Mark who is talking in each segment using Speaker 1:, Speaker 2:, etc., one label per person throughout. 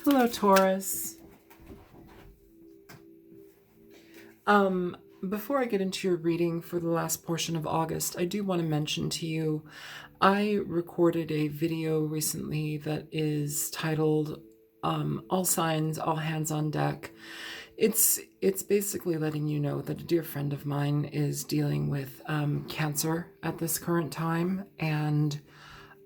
Speaker 1: Hello, Taurus. Before I get into your reading for the last portion of August, I do want to mention to you, I recorded a video recently that is titled All Signs, All Hands on Deck. It's basically letting you know that a dear friend of mine is dealing with cancer at this current time, and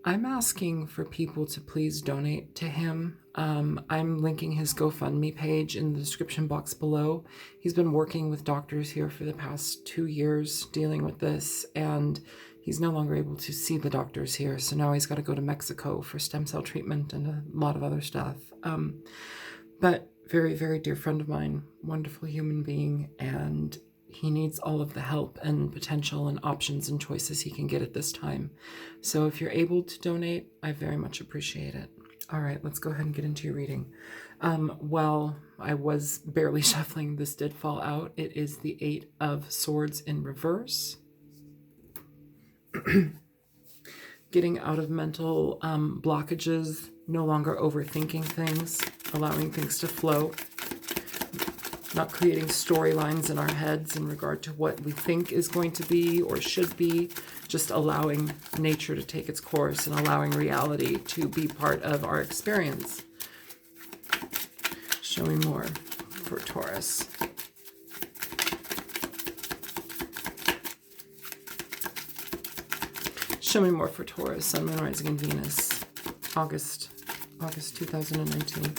Speaker 1: I'm asking for people to please donate to him. I'm linking his GoFundMe page in the description box below. He's been working with doctors here for the past 2 years dealing with this, and he's no longer able to see the doctors here. So now he's got to go to Mexico for stem cell treatment and a lot of other stuff. But very, very dear friend of mine, wonderful human being, and he needs all of the help and potential and options and choices he can get at this time. So if you're able to donate, I very much appreciate it. All right, let's go ahead and get into your reading. Well, I was barely shuffling. This did fall out. It is the 8 of Swords in reverse. Getting out of mental blockages, no longer overthinking things, allowing things to flow. Not creating storylines in our heads in regard to what we think is going to be or should be, just allowing nature to take its course and allowing reality to be part of our experience. Show me more for Taurus. Show me more for Taurus, Sun, Moon, Rising, and Venus. August 2019.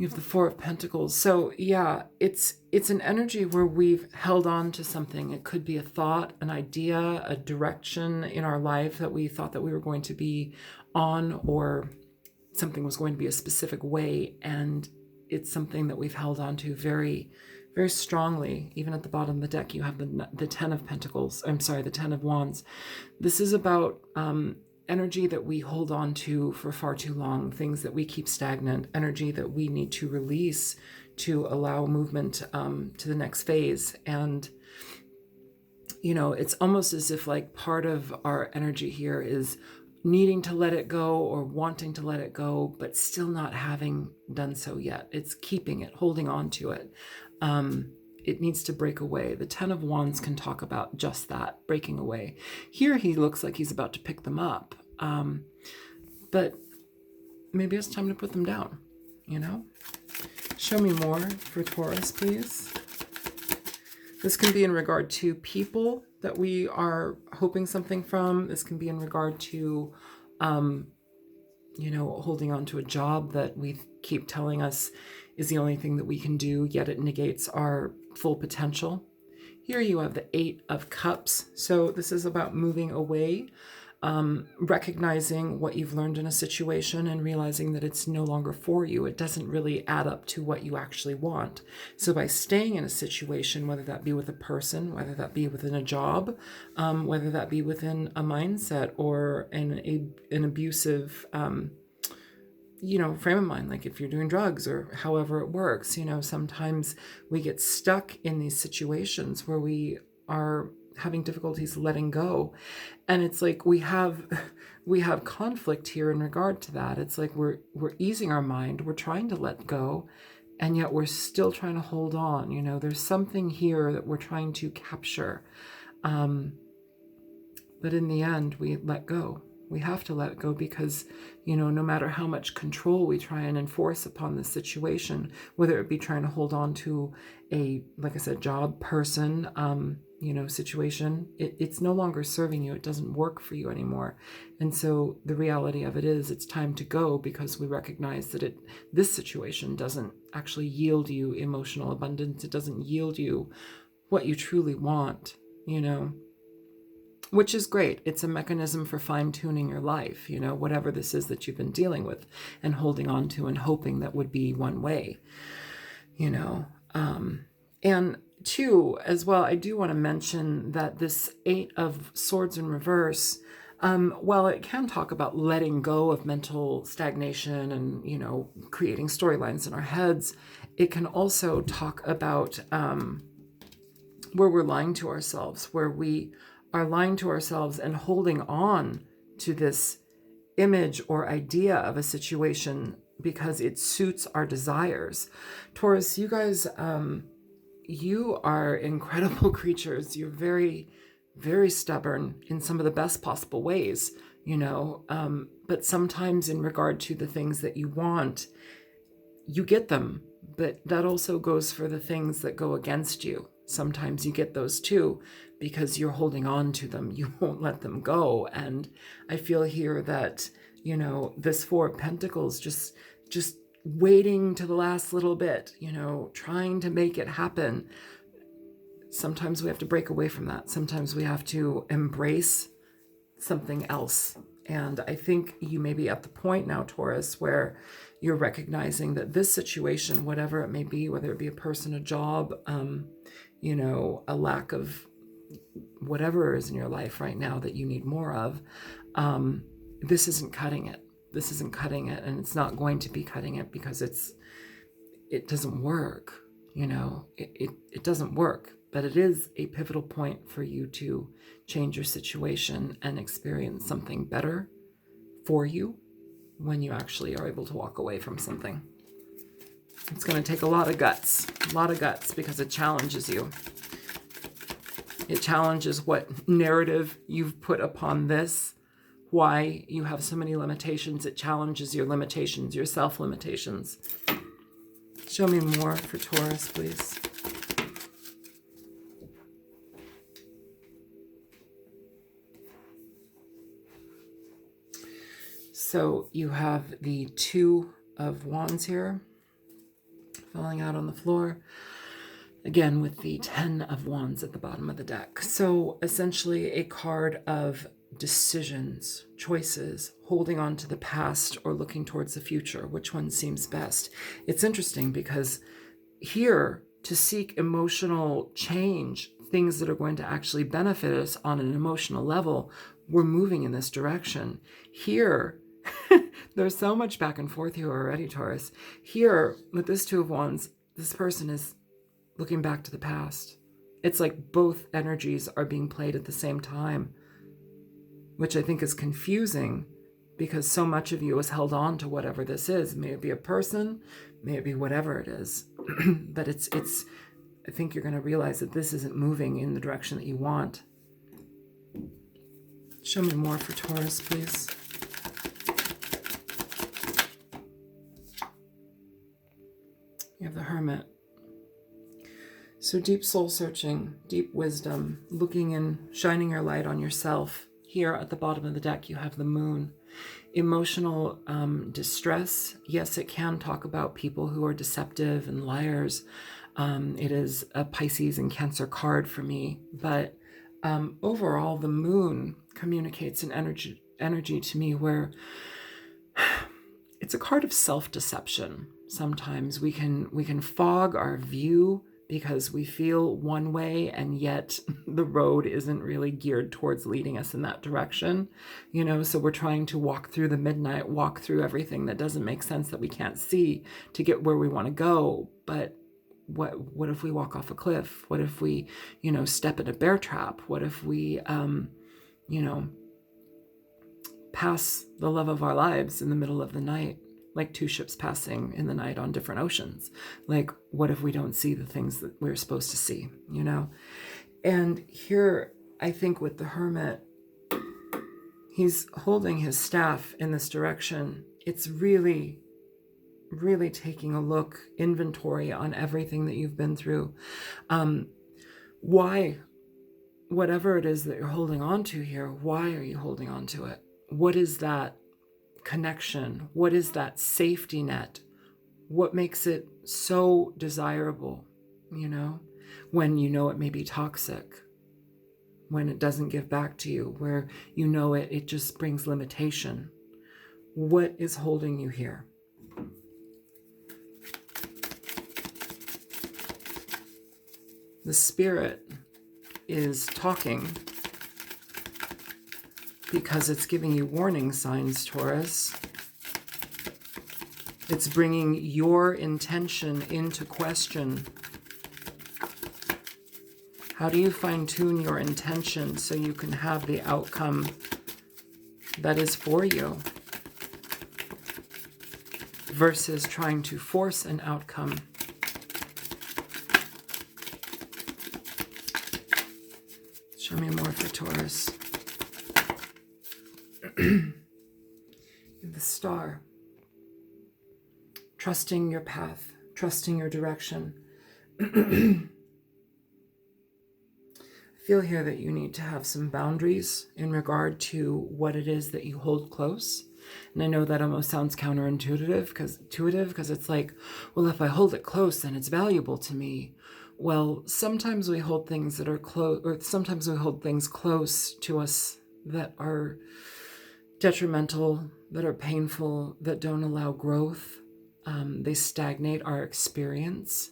Speaker 1: You have the 4 of Pentacles. So yeah, it's an energy where we've held on to something. It could be a thought, an idea, a direction in our life that we thought that we were going to be on, or something was going to be a specific way. And it's something that we've held on to very, very strongly. Even at the bottom of the deck, you have the 10 of Pentacles. I'm sorry, the 10 of Wands. This is about energy that we hold on to for far too long, things that we keep stagnant, energy that we need to release to allow movement to the next phase. And, you know, it's almost as if like part of our energy here is needing to let it go or wanting to let it go, but still not having done so yet. It's keeping it, holding on to it. It needs to break away. The 10 of Wands can talk about just that, breaking away. Here he looks like he's about to pick them up. But maybe it's time to put them down, you know? Show me more for Taurus, please. This can be in regard to people that we are hoping something from. This can be in regard to, you know, holding on to a job that we keep telling us is the only thing that we can do, yet it negates our full potential. Here you have the 8 of Cups. So this is about moving away, recognizing what you've learned in a situation and realizing that it's no longer for you. It doesn't really add up to what you actually want. So by staying in a situation, whether that be with a person, whether that be within a job, whether that be within a mindset or an abusive you know, frame of mind, like if you're doing drugs or however it works, you know, sometimes we get stuck in these situations where we are having difficulties letting go. And it's like we have conflict here in regard to that. It's like we're easing our mind, we're trying to let go, and yet we're still trying to hold on. You know, there's something here that we're trying to capture. But in the end, we let go. We have to let go because, you know, no matter how much control we try and enforce upon the situation, whether it be trying to hold on to a, like I said, job, person, you know, situation, it's no longer serving you. It doesn't work for you anymore. And so the reality of it is it's time to go because we recognize that this situation doesn't actually yield you emotional abundance. It doesn't yield you what you truly want, you know. Which is great. It's a mechanism for fine-tuning your life, you know, whatever this is that you've been dealing with and holding on to and hoping that would be one way, you know. And 2, as well, I do want to mention that this 8 of Swords in reverse, while it can talk about letting go of mental stagnation and, you know, creating storylines in our heads, it can also talk about where we're lying to ourselves, where we are lying to ourselves and holding on to this image or idea of a situation because it suits our desires. Taurus, you guys, you are incredible creatures. You're very, very stubborn in some of the best possible ways, but sometimes in regard to the things that you want, you get them, but that also goes for the things that go against you. Sometimes you get those too, because you're holding on to them. You won't let them go. And I feel here that, this Four of Pentacles, just waiting to the last little bit, trying to make it happen. Sometimes we have to break away from that. Sometimes we have to embrace something else. And I think you may be at the point now, Taurus, where you're recognizing that this situation, whatever it may be, whether it be a person, a job, a lack of whatever is in your life right now that you need more of, this isn't cutting it. This isn't cutting it, and it's not going to be cutting it because it doesn't work. It doesn't work, but it is a pivotal point for you to change your situation and experience something better for you when you actually are able to walk away from something. It's going to take a lot of guts, because it challenges you. It challenges what narrative you've put upon this, why you have so many limitations. It challenges your limitations, your self-limitations. Show me more for Taurus, please. So you have the Two of Wands here, falling out on the floor. Again, with the 10 of Wands at the bottom of the deck. So essentially a card of decisions, choices, holding on to the past or looking towards the future. Which one seems best? It's interesting because here, to seek emotional change, things that are going to actually benefit us on an emotional level, we're moving in this direction. Here, there's so much back and forth here already, Taurus. Here, with this Two of Wands, this person is looking back to the past. It's like both energies are being played at the same time, which I think is confusing because so much of you is held on to whatever this is. May it be a person, may it be whatever it is. But it's. I think you're going to realize that this isn't moving in the direction that you want. Show me more for Taurus, please. You have the Hermit. So deep soul searching, deep wisdom, looking and shining your light on yourself. Here at the bottom of the deck, you have the Moon. Emotional distress. Yes, it can talk about people who are deceptive and liars. It is a Pisces and Cancer card for me. But overall, the Moon communicates an energy to me where it's a card of self-deception. Sometimes we can fog our view because we feel one way and yet the road isn't really geared towards leading us in that direction. So we're trying to walk through the midnight, walk through everything that doesn't make sense, that we can't see, to get where we want to go. But what if we walk off a cliff? What if we, step in a bear trap? What if we, pass the love of our lives in the middle of the night? Like two ships passing in the night on different oceans. Like, what if we don't see the things that we're supposed to see, And here, I think with the Hermit, he's holding his staff in this direction. It's really, really taking a look, inventory on everything that you've been through. Why, whatever it is that you're holding on to here, why are you holding on to it? What is that connection? What is that safety net? What makes it so desirable, when it may be toxic, when it doesn't give back to you, where it just brings limitation? What is holding you here? The Spirit is talking because it's giving you warning signs, Taurus. It's bringing your intention into question. How do you fine-tune your intention so you can have the outcome that is for you? versus trying to force an outcome. Show me more for Taurus. The Star. Trusting your path, trusting your direction. I feel here that you need to have some boundaries in regard to what it is that you hold close. And I know that almost sounds counterintuitive because it's like, well, if I hold it close, then it's valuable to me. Well, sometimes we hold things that are close, or sometimes we hold things close to us that are detrimental, that are painful, that don't allow growth. They stagnate our experience,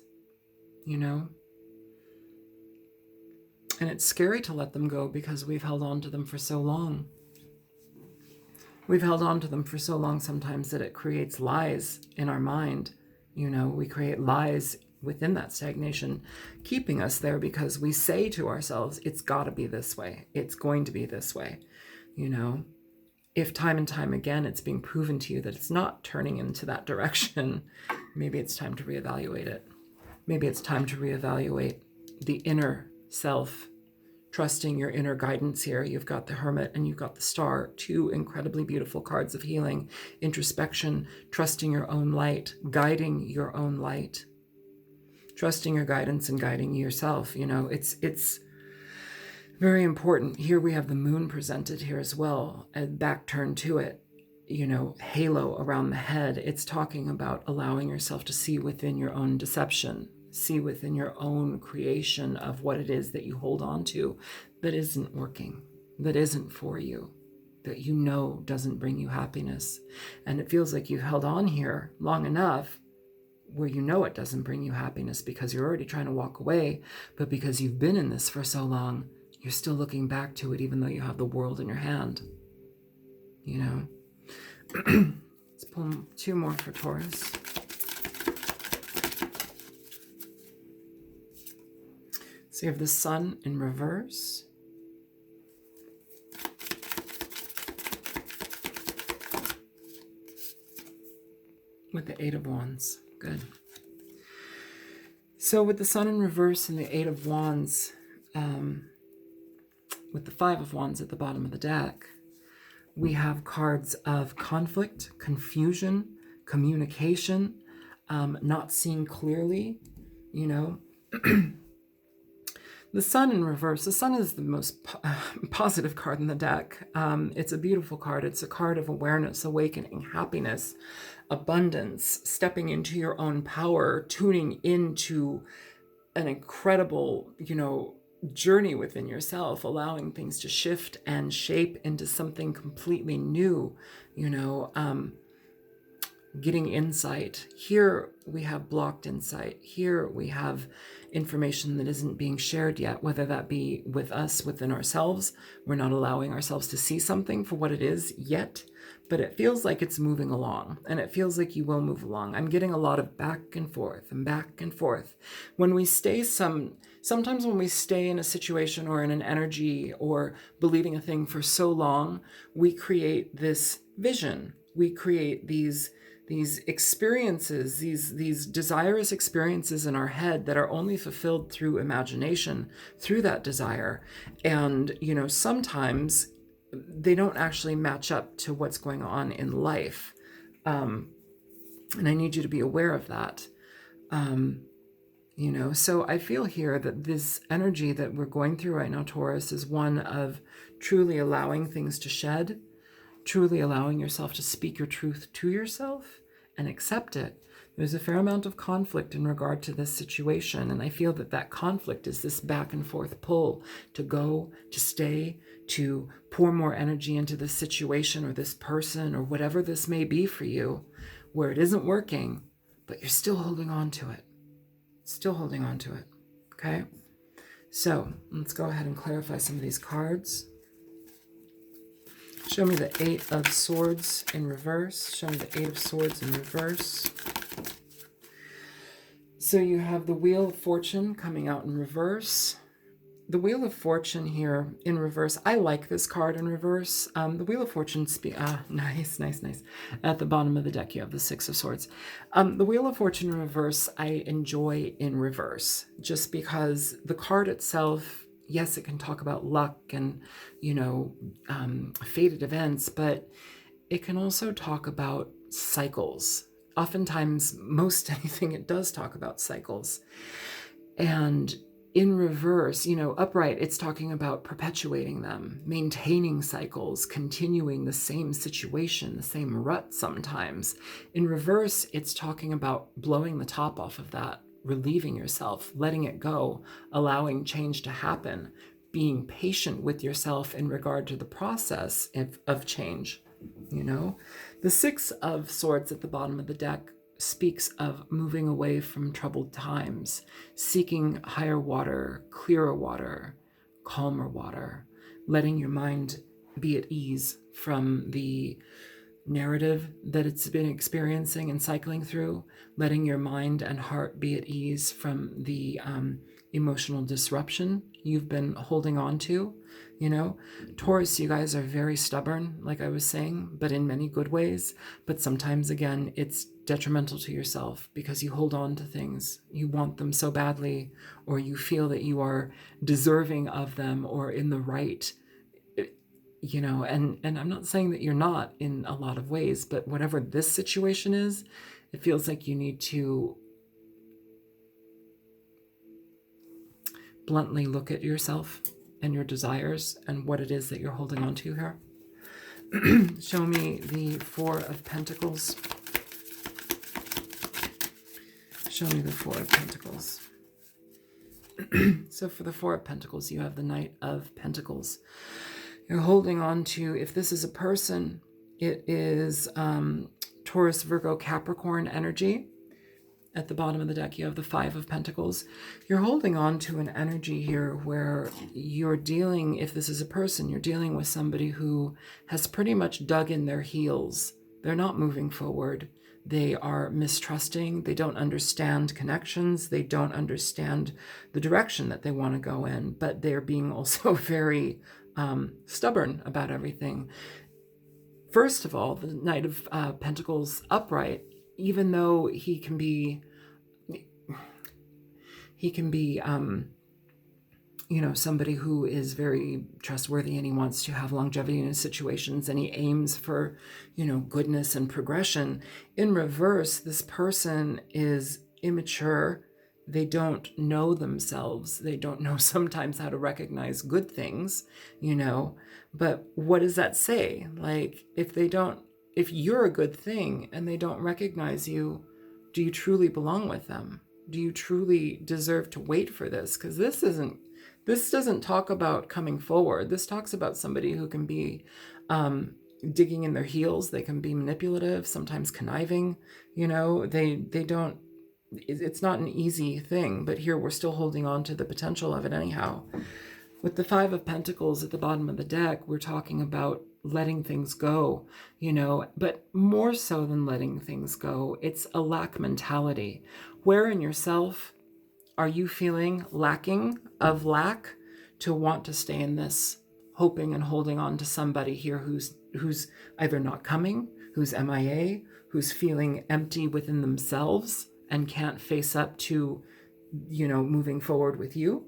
Speaker 1: you know? And it's scary to let them go because we've held on to them for so long. We've held on to them for so long sometimes that it creates lies in our mind. You know, we create lies within that stagnation, keeping us there because we say to ourselves, it's got to be this way. It's going to be this way, you know? If time and time again it's being proven to you that it's not turning into that direction, maybe it's time to reevaluate it. Maybe it's time to reevaluate the inner self, trusting your inner guidance here. You've got the Hermit and you've got the Star, two incredibly beautiful cards of healing, introspection, trusting your own light, guiding your own light, trusting your guidance and guiding yourself. You know, it's very important. Here we have the Moon presented here as well, and back turned to it, you know, halo around the head. It's talking about allowing yourself to see within your own deception, see within your own creation of what it is that you hold on to that isn't working, that isn't for you, that you know doesn't bring you happiness. And it feels like you've held on here long enough where you know it doesn't bring you happiness because you're already trying to walk away, but because you've been in this for so long, you're still looking back to it even though you have the world in your hand, you know? Let's pull two more for Taurus. So you have the Sun in reverse. With the Eight of Wands. Good. So with the Sun in reverse and the Eight of Wands, with the Five of Wands at the bottom of the deck, we have cards of conflict, confusion, communication, not seeing clearly, you know. The Sun in reverse. The Sun is the most positive card in the deck. It's a beautiful card. It's a card of awareness, awakening, happiness, abundance, stepping into your own power, tuning into an incredible, you know, journey within yourself, allowing things to shift and shape into something completely new, you know, getting insight. Here we have blocked insight. Here we have information that isn't being shared yet, whether that be with us within ourselves. We're not allowing ourselves to see something for what it is yet, but it feels like it's moving along, and it feels like you will move along. I'm getting a lot of back and forth and back and forth. When we stay sometimes when we stay in a situation or in an energy or believing a thing for so long, we create this vision. We create these experiences, these desirous experiences in our head that are only fulfilled through imagination, through that desire. And, you know, sometimes they don't actually match up to what's going on in life. And I need you to be aware of that. You know, so I feel here that this energy that we're going through right now, Taurus, is one of truly allowing things to shed, truly allowing yourself to speak your truth to yourself and accept it. There's a fair amount of conflict in regard to this situation, and I feel that that conflict is this back and forth pull to go, to stay, to pour more energy into this situation or this person or whatever this may be for you, where it isn't working, but you're still holding on to it. Still holding on to it, okay? So let's go ahead and clarify some of these cards. Show me the Eight of Swords in reverse. Show me the Eight of Swords in reverse. So you have the Wheel of Fortune coming out in reverse. the Wheel of Fortune here in reverse. I like this card in reverse. The Wheel of Fortune, nice, nice, nice. At the bottom of the deck, you have the Six of Swords. The Wheel of Fortune in reverse, I enjoy in reverse, just because the card itself, yes, it can talk about luck and, fated events, but it can also talk about cycles. Oftentimes, most anything, it does talk about cycles. And in reverse, upright, it's talking about perpetuating them, maintaining cycles, continuing the same situation, the same rut sometimes. In reverse, it's talking about blowing the top off of that, relieving yourself, letting it go, allowing change to happen, being patient with yourself in regard to the process of change. The Six of Swords at the bottom of the deck speaks of moving away from troubled times, seeking higher water, clearer water, calmer water, letting your mind be at ease from the narrative that it's been experiencing and cycling through, letting your mind and heart be at ease from the emotional disruption you've been holding on to. Taurus, you guys are very stubborn, like I was saying, but in many good ways. But sometimes, again, it's detrimental to yourself because you hold on to things. You want them so badly, or you feel that you are deserving of them or in the right, and I'm not saying that you're not in a lot of ways, but whatever this situation is, it feels like you need to bluntly look at yourself and your desires and what it is that you're holding on to here. Show me the Four of Pentacles. Show me the Four of Pentacles. So for the Four of Pentacles, you have the Knight of Pentacles. You're holding on to, if this is a person, it is Taurus, Virgo, Capricorn energy. At the bottom of the deck, you have the Five of Pentacles. You're holding on to an energy here where you're dealing, if this is a person, you're dealing with somebody who has pretty much dug in their heels. They're not moving forward. They are mistrusting. They don't understand connections. They don't understand the direction that they want to go in, but they're being also very stubborn about everything. First of all, the Knight of Pentacles upright, even though he can be, somebody who is very trustworthy and he wants to have longevity in his situations and he aims for, goodness and progression. In reverse, this person is immature. They don't know themselves. They don't know sometimes how to recognize good things, but what does that say? Like, if you're a good thing and they don't recognize you, do you truly belong with them? Do you truly deserve to wait for this? Because this doesn't talk about coming forward. This talks about somebody who can be digging in their heels. They can be manipulative, sometimes conniving. They don't, it's not an easy thing, but here we're still holding on to the potential of it anyhow. With the Five of Pentacles at the bottom of the deck, we're talking about letting things go, but more so than letting things go, it's a lack mentality. Where in yourself are you feeling lacking of lack to want to stay in this, hoping and holding on to somebody here who's either not coming, who's MIA, who's feeling empty within themselves and can't face up to, moving forward with you?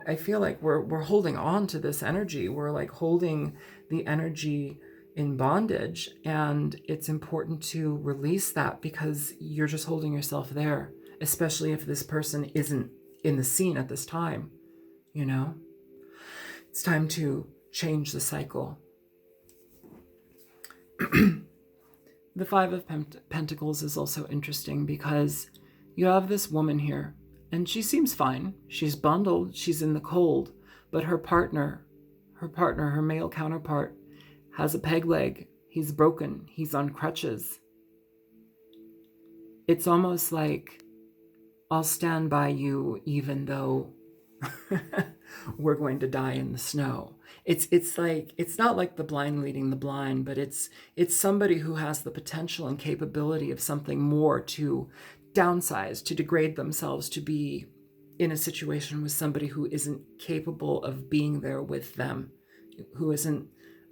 Speaker 1: I feel like we're holding on to this energy. We're like holding the energy in bondage, and it's important to release that because you're just holding yourself there, especially if this person isn't in the scene at this time. It's time to change the cycle. The Five of Pentacles is also interesting because you have this woman here and she seems fine. She's bundled, she's in the cold, but her partner, her male counterpart, has a peg leg. He's broken. He's on crutches. It's almost like, I'll stand by you even though we're going to die in the snow. It's like, it's not like the blind leading the blind, but it's somebody who has the potential and capability of something more, to downsize, to degrade themselves, to be in a situation with somebody who isn't capable of being there with them, who isn't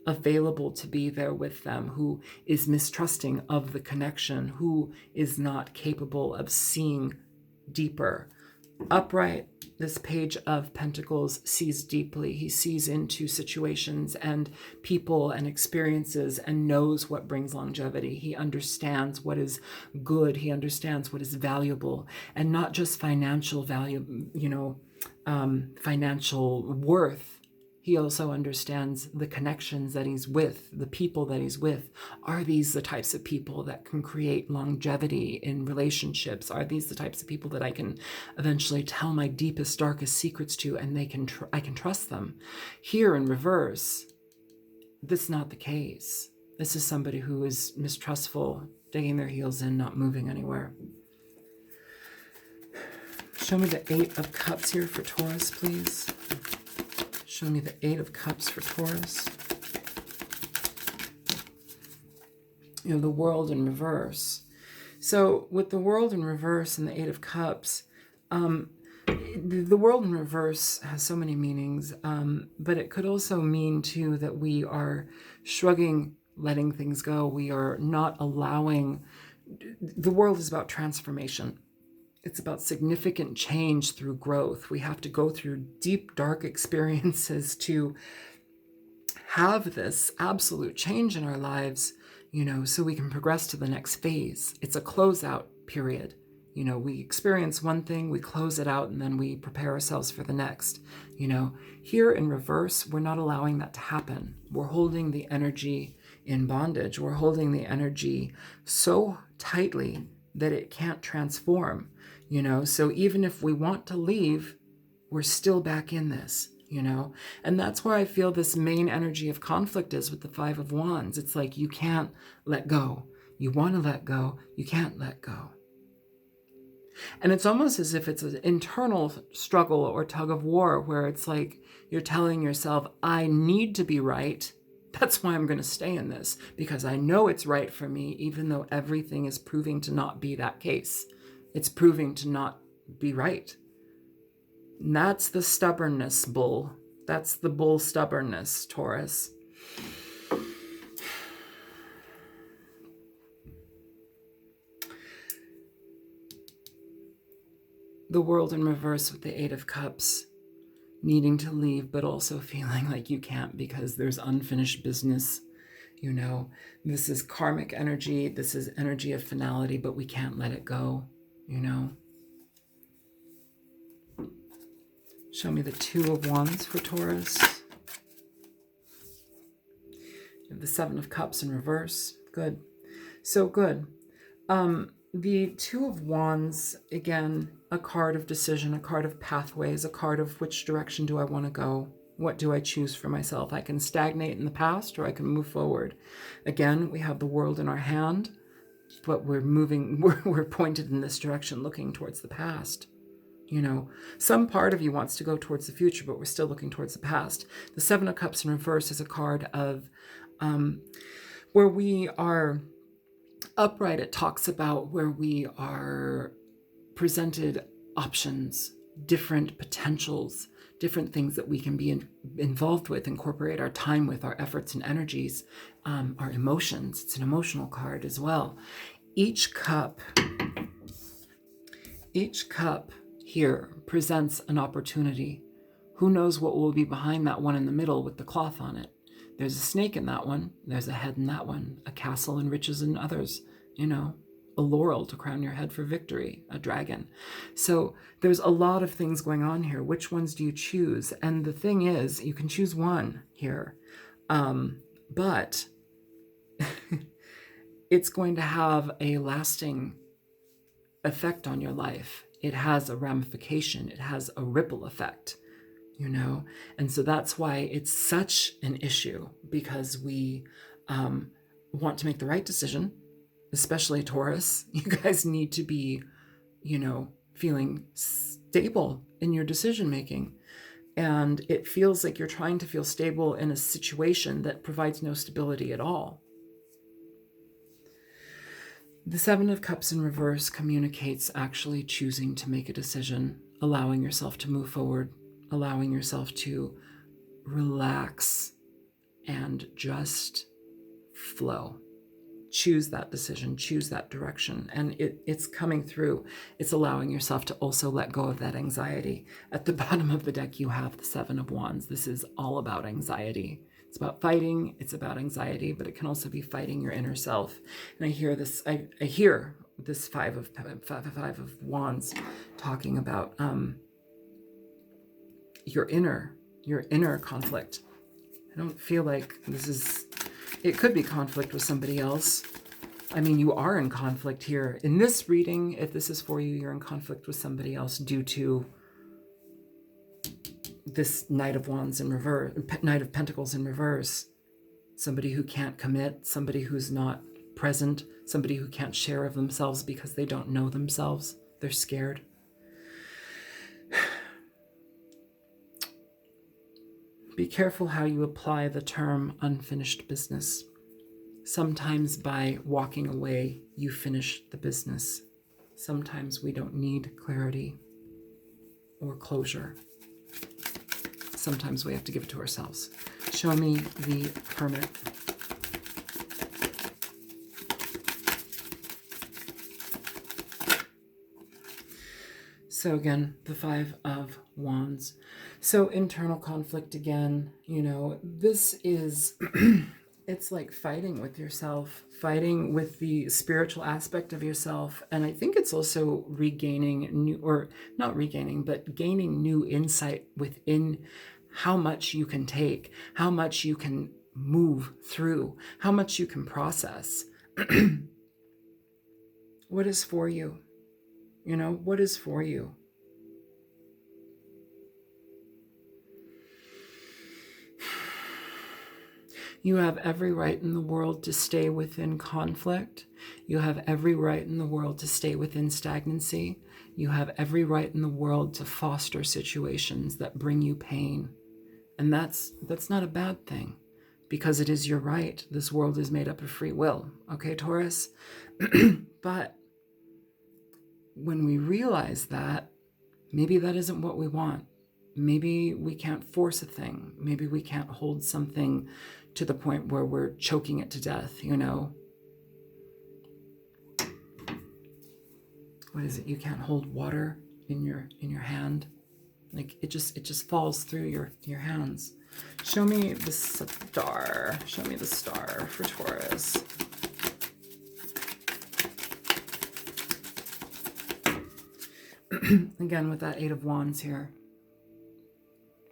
Speaker 1: available to be there with them, who is mistrusting of the connection, who is not capable of seeing deeper. Upright, this Page of Pentacles sees deeply. He sees into situations and people and experiences and knows what brings longevity. He understands what is good. He understands what is valuable, and not just financial value, financial worth. He also understands the connections that he's with, the people that he's with. Are these the types of people that can create longevity in relationships? Are these the types of people that I can eventually tell my deepest, darkest secrets to, and I can trust them? Here in reverse, this is not the case. This is somebody who is mistrustful, digging their heels in, not moving anywhere. Show me the Eight of Cups here for Taurus, please. Show me the Eight of Cups for Taurus. The World in reverse. So with the World in reverse and the Eight of Cups, the World in reverse has so many meanings, but it could also mean too that we are shrugging, letting things go. We are not allowing. The world is about transformation. It's about significant change through growth. We have to go through deep, dark experiences to have this absolute change in our lives, so we can progress to the next phase. It's a closeout period. We experience one thing, we close it out, and then we prepare ourselves for the next. Here in reverse, we're not allowing that to happen. We're holding the energy in bondage. We're holding the energy so tightly that it can't transform. So even if we want to leave, we're still back in this, and that's where I feel this main energy of conflict is with the Five of Wands. It's like you can't let go. You want to let go, you can't let go. And it's almost as if it's an internal struggle or tug of war where it's like you're telling yourself, I need to be right. That's why I'm going to stay in this, because I know it's right for me, even though everything is proving to not be that case. It's proving to not be right. And that's the stubbornness, bull. That's the bull stubbornness, Taurus. The World in reverse with the Eight of Cups, needing to leave, but also feeling like you can't because there's unfinished business. This is karmic energy. This is energy of finality, but we can't let it go. Show me the Two of Wands for Taurus. You have the Seven of Cups in reverse. Good. So good. The Two of Wands, again, a card of decision, a card of pathways, a card of which direction do I want to go? What do I choose for myself? I can stagnate in the past or I can move forward. Again, we have the world in our hand, but we're moving, we're pointed in this direction, looking towards the past. Some part of you wants to go towards the future, but we're still looking towards the past. The Seven of Cups in reverse is a card of where we are upright. It talks about where we are presented options, different potentials, different things that we can be involved with, incorporate our time with, our efforts and energies, our emotions. It's an emotional card as well. Each cup here presents an opportunity. Who knows what will be behind that one in the middle with the cloth on it? There's a snake in that one. There's a head in that one. A castle and riches in others. A laurel to crown your head for victory. A dragon. So there's a lot of things going on here. Which ones do you choose? And the thing is, you can choose one here. But it's going to have a lasting effect on your life. It has a ramification. It has a ripple effect. And so that's why it's such an issue, because we want to make the right decision, especially Taurus. You guys need to be, feeling stable in your decision making. And it feels like you're trying to feel stable in a situation that provides no stability at all. The Seven of Cups in reverse communicates actually choosing to make a decision, allowing yourself to move forward, allowing yourself to relax and just flow. Choose that decision, choose that direction. And it's coming through. It's allowing yourself to also let go of that anxiety. At the bottom of the deck, you have the Seven of Wands. This is all about anxiety. It's about fighting. It's about anxiety, but it can also be fighting your inner self. And I hear this, I hear this five of Wands talking about your inner conflict. I don't feel like it could be conflict with somebody else. I mean, you are in conflict here. In this reading, if this is for you, you're in conflict with somebody else due to this Knight of Wands in reverse, Knight of Pentacles in reverse. Somebody who can't commit, somebody who's not present, somebody who can't share of themselves because they don't know themselves. They're scared. Be careful how you apply the term unfinished business. Sometimes by walking away, you finish the business. Sometimes we don't need clarity or closure. Sometimes we have to give it to ourselves. Show me the Hermit. So again, the Five of Wands. So internal conflict again, this is, it's like fighting with yourself, fighting with the spiritual aspect of yourself. And I think it's also regaining gaining new insight within how much you can take, how much you can move through, how much you can process. What is for you? What is for you? You have every right in the world to stay within conflict. You have every right in the world to stay within stagnancy. You have every right in the world to foster situations that bring you pain. And that's not a bad thing, because it is your right. This world is made up of free will. Okay, Taurus? But when we realize that, maybe that isn't what we want. Maybe we can't force a thing. Maybe we can't hold something to the point where we're choking it to death, What is it? You can't hold water in your hand. Like it just falls through your hands. Show me the star. Show me the star for Taurus. Again, with that Eight of Wands here.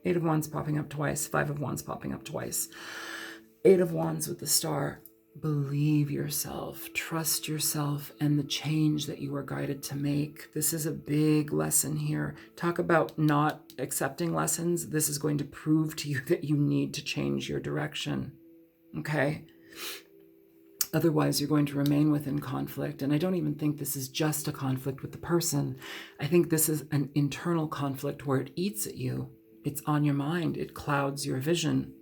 Speaker 1: Eight of Wands popping up twice. Five of Wands popping up twice. Eight of Wands with the star. Believe yourself, trust yourself, and the change that you are guided to make. This is a big lesson here. Talk about not accepting lessons. This is going to prove to you that you need to change your direction. Okay? Otherwise, you're going to remain within conflict. And I don't even think this is just a conflict with the person. I think this is an internal conflict where it eats at you. It's on your mind. It clouds your vision.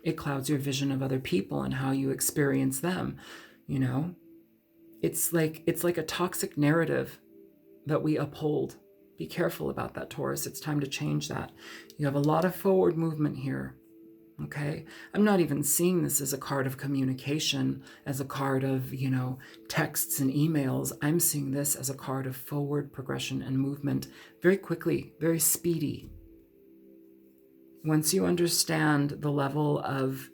Speaker 1: It clouds your vision of other people and how you experience them. It's like a toxic narrative that we uphold. Be careful about that, Taurus. It's time to change that. You have a lot of forward movement here. Okay. I'm not even seeing this as a card of communication, as a card of, texts and emails. I'm seeing this as a card of forward progression and movement, very quickly, very speedy. Once you understand the level of,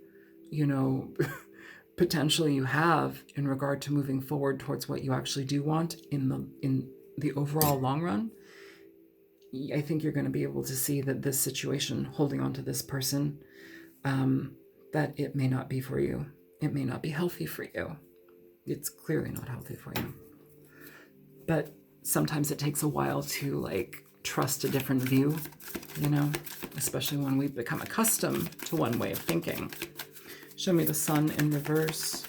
Speaker 1: potential you have in regard to moving forward towards what you actually do want in the overall long run, I think you're going to be able to see that this situation, holding on to this person, that it may not be for you. It may not be healthy for you. It's clearly not healthy for you. But sometimes it takes a while to trust a different view, especially when we've become accustomed to one way of thinking. Show me the Sun in reverse.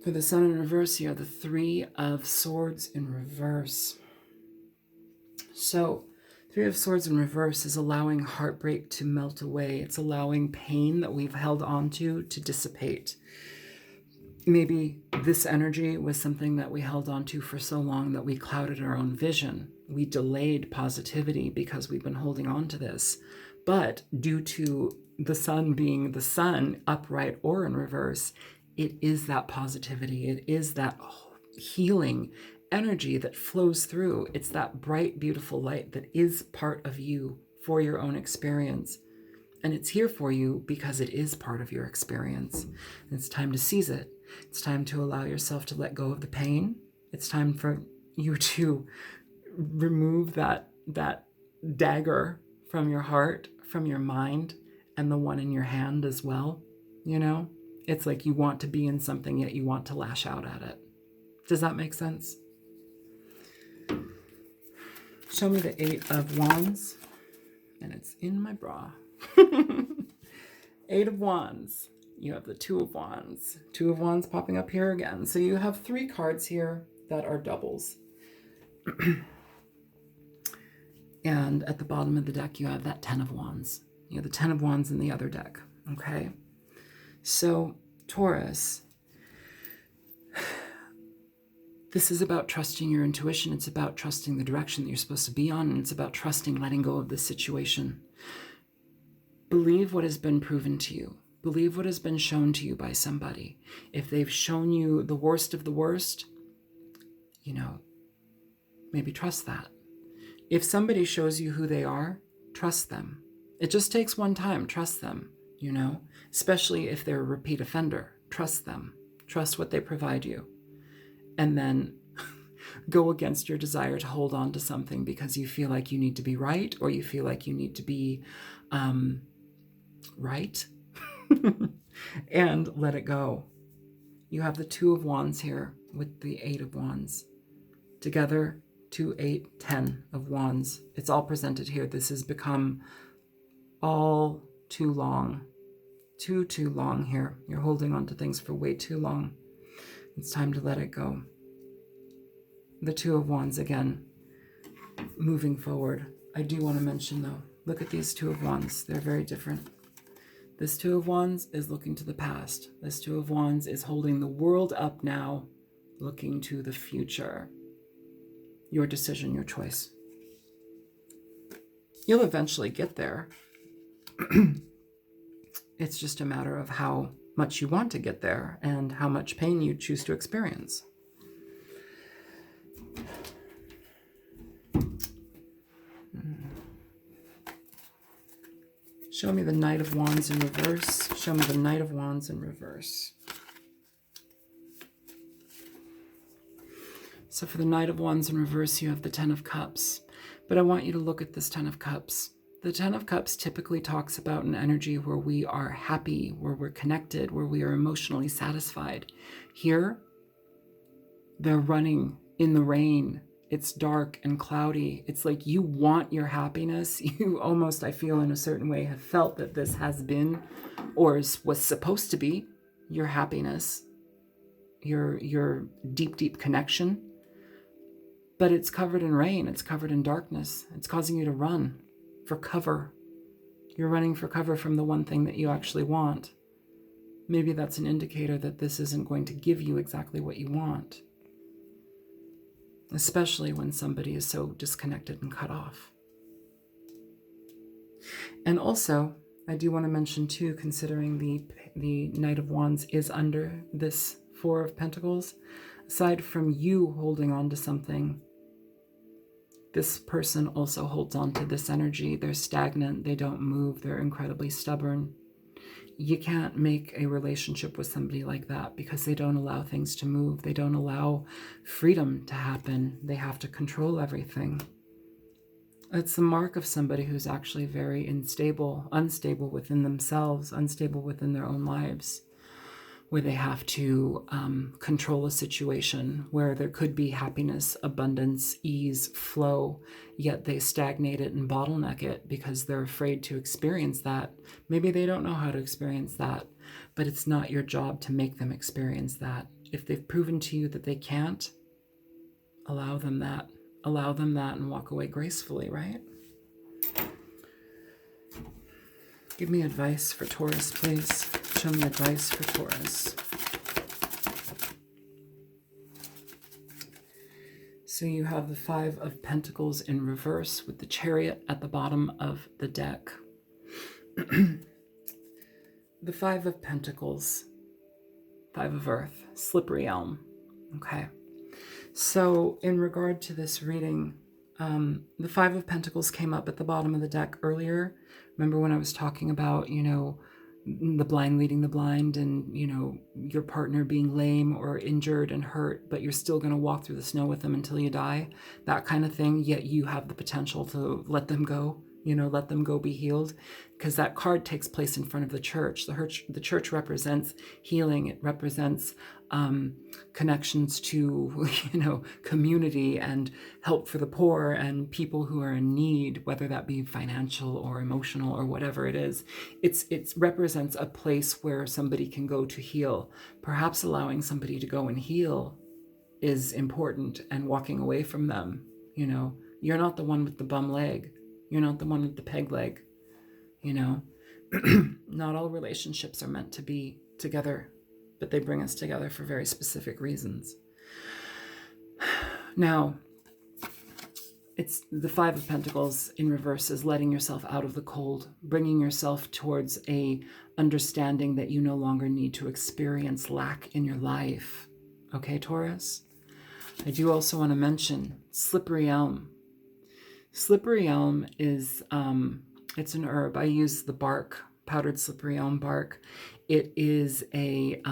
Speaker 1: For the Sun in reverse, you have the Three of Swords in reverse. So, Three of Swords in reverse is allowing heartbreak to melt away. It's allowing pain that we've held on to dissipate. Maybe this energy was something that we held on to for so long that we clouded our own vision. We delayed positivity because we've been holding on to this. But due to the sun being the sun, upright or in reverse, it is that positivity. It is that healing energy that flows through. It's that bright, beautiful light that is part of you for your own experience. And it's here for you because it is part of your experience. And it's time to seize it. It's time to allow yourself to let go of the pain. It's time for you to remove that dagger from your heart, from your mind, and the one in your hand as well. You know, it's like you want to be in something, yet you want to lash out at it. Does that make sense? Show me the 8 of Wands. And it's in my bra. 8 of Wands. You have the 2 of Wands. 2 of Wands popping up here again. So you have 3 cards here that are doubles. And at the bottom of the deck, you have that 10 of Wands. You have the 10 of Wands in the other deck. Okay. So Taurus, this is about trusting your intuition. It's about trusting the direction that you're supposed to be on. And it's about trusting letting go of this situation. Believe what has been proven to you. Believe what has been shown to you by somebody. If they've shown you the worst of the worst, you know, maybe trust that. If somebody shows you who they are, trust them. It just takes one time. Trust them, you know, especially if they're a repeat offender. Trust them. Trust what they provide you. And then go against your desire to hold on to something because you feel like you need to be right, or you feel like you need to be right. And let it go. You have the 2 of Wands here with the 8 of Wands. Together, 2, 8, 10 of Wands. It's all presented here. This has become all too long. Too long here. You're holding on to things for way too long. It's time to let it go. The 2 of Wands again, moving forward. I do want to mention though, look at these 2 of Wands. They're very different. This 2 of Wands is looking to the past. This 2 of Wands is holding the world up now, looking to the future. Your decision, your choice. You'll eventually get there. It's just a matter of how much you want to get there and how much pain you choose to experience. Show me the Knight of Wands in reverse. Show me the Knight of Wands in reverse. So for the Knight of Wands in reverse, you have the 10 of Cups. But I want you to look at this 10 of Cups. The 10 of Cups typically talks about an energy where we are happy, where we're connected, where we are emotionally satisfied. Here, they're running in the rain. It's dark and cloudy. It's like you want your happiness. You almost, I feel in a certain way, have felt that this has been or was supposed to be your happiness, your deep connection. But it's covered in rain. It's covered in darkness. It's causing you to run for cover. You're running for cover from the one thing that you actually want. Maybe that's an indicator that this isn't going to give you exactly what you want. Especially when somebody is so disconnected and cut off. And also, I do want to mention too, considering the Knight of Wands is under this 4 of Pentacles, aside from you holding on to something, this person also holds on to this energy. They're stagnant. They don't move. They're incredibly stubborn. You can't make a relationship with somebody like that because they don't allow things to move. They don't allow freedom to happen. They have to control everything. It's the mark of somebody who's actually very unstable within themselves, unstable within their own lives, where they have to control a situation where there could be happiness, abundance, ease, flow, yet they stagnate it and bottleneck it because they're afraid to experience that. Maybe they don't know how to experience that, but it's not your job to make them experience that. If they've proven to you that they can't, allow them that. Allow them that and walk away gracefully, right? Give me advice for Taurus, please. Show me advice for Taurus. So you have the Five of Pentacles in reverse with the Chariot at the bottom of the deck. The Five of Pentacles, Five of Earth, slippery elm. Okay. So in regard to this reading, the Five of Pentacles came up at the bottom of the deck earlier. Remember when I was talking about, the blind leading the blind and, your partner being lame or injured and hurt, but you're still going to walk through the snow with them until you die, that kind of thing. Yet you have the potential to let them go, let them go be healed, because that card takes place in front of the church. The church represents healing. It represents connections to, community and help for the poor and people who are in need, whether that be financial or emotional or whatever it is. It represents a place where somebody can go to heal. Perhaps allowing somebody to go and heal is important, and walking away from them. You're not the one with the bum leg. You're not the one with the peg leg. Not all relationships are meant to be together, but they bring us together for very specific reasons. Now, it's the Five of Pentacles in reverse is letting yourself out of the cold, bringing yourself towards a understanding that you no longer need to experience lack in your life. Okay, Taurus? I do also want to mention slippery elm. Slippery elm is, it's an herb. I use the bark, powdered slippery elm bark. It is a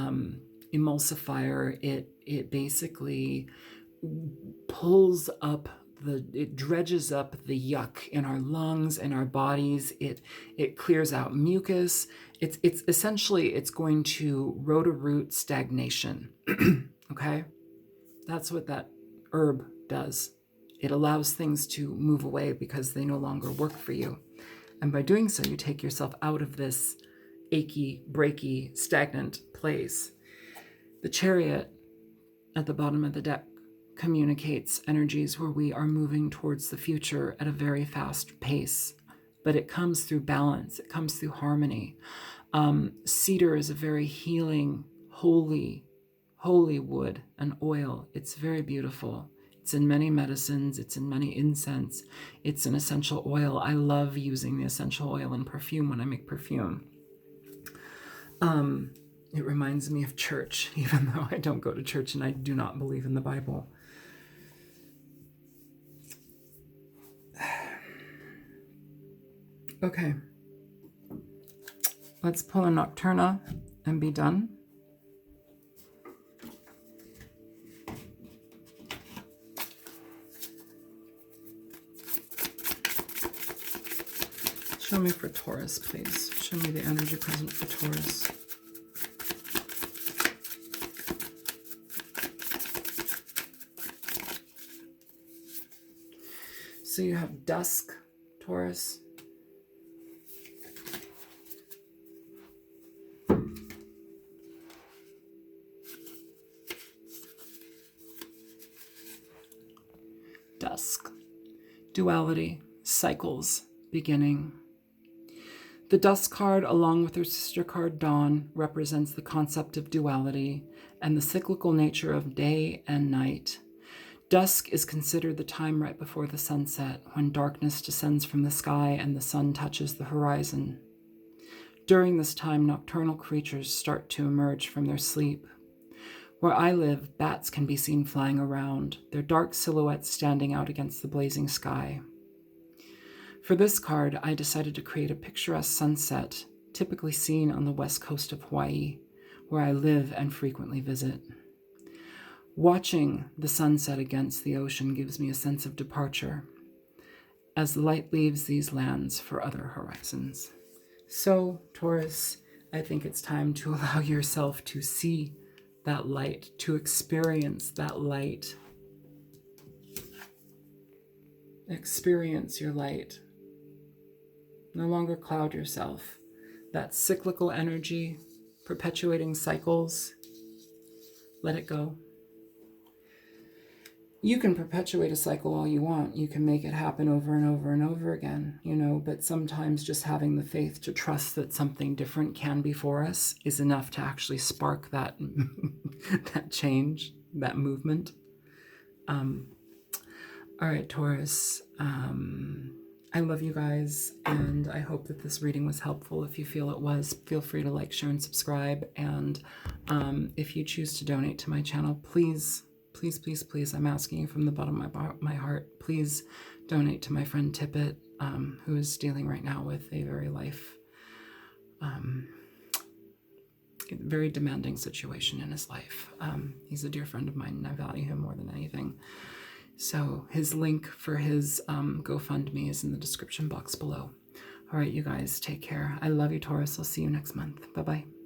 Speaker 1: emulsifier. It basically pulls up it dredges up the yuck in our lungs and our bodies. It clears out mucus. It's essentially, it's going to root stagnation. Okay? That's what that herb does. It allows things to move away because they no longer work for you. And by doing so, you take yourself out of this achy, breaky, stagnant place. The Chariot at the bottom of the deck communicates energies where we are moving towards the future at a very fast pace. But it comes through balance. It comes through harmony. Cedar is a very healing, holy wood and oil. It's very beautiful. It's in many medicines. It's in many incense. It's an essential oil. I love using the essential oil in perfume when I make perfume. It reminds me of church, even though I don't go to church and I do not believe in the Bible. Okay. Let's pull a Nocturna and be done. Show me for Taurus, please. Show me the energy present for Taurus. So you have dusk, Taurus. Dusk. Duality, cycles, beginning. The Dusk card, along with her sister card Dawn, represents the concept of duality and the cyclical nature of day and night. Dusk is considered the time right before the sunset, when darkness descends from the sky and the sun touches the horizon. During this time, nocturnal creatures start to emerge from their sleep. Where I live, bats can be seen flying around, their dark silhouettes standing out against the blazing sky. For this card, I decided to create a picturesque sunset, typically seen on the west coast of Hawaii, where I live and frequently visit. Watching the sunset against the ocean gives me a sense of departure, as the light leaves these lands for other horizons. So, Taurus, I think it's time to allow yourself to see that light, to experience that light. Experience your light. No longer cloud yourself. That cyclical energy, perpetuating cycles, let it go. You can perpetuate a cycle all you want. You can make it happen over and over and over again, but sometimes just having the faith to trust that something different can be for us is enough to actually spark that, that change, that movement. All right, Taurus. I love you guys, and I hope that this reading was helpful. If you feel it was, feel free to like, share, and subscribe. And if you choose to donate to my channel, please, please, please, please, I'm asking you from the bottom of my heart, please donate to my friend Tippett, who is dealing right now with a very demanding situation in his life. He's a dear friend of mine, and I value him more than anything. So his link for his GoFundMe is in the description box below. All right, you guys, take care. I love you, Taurus. I'll see you next month. Bye-bye.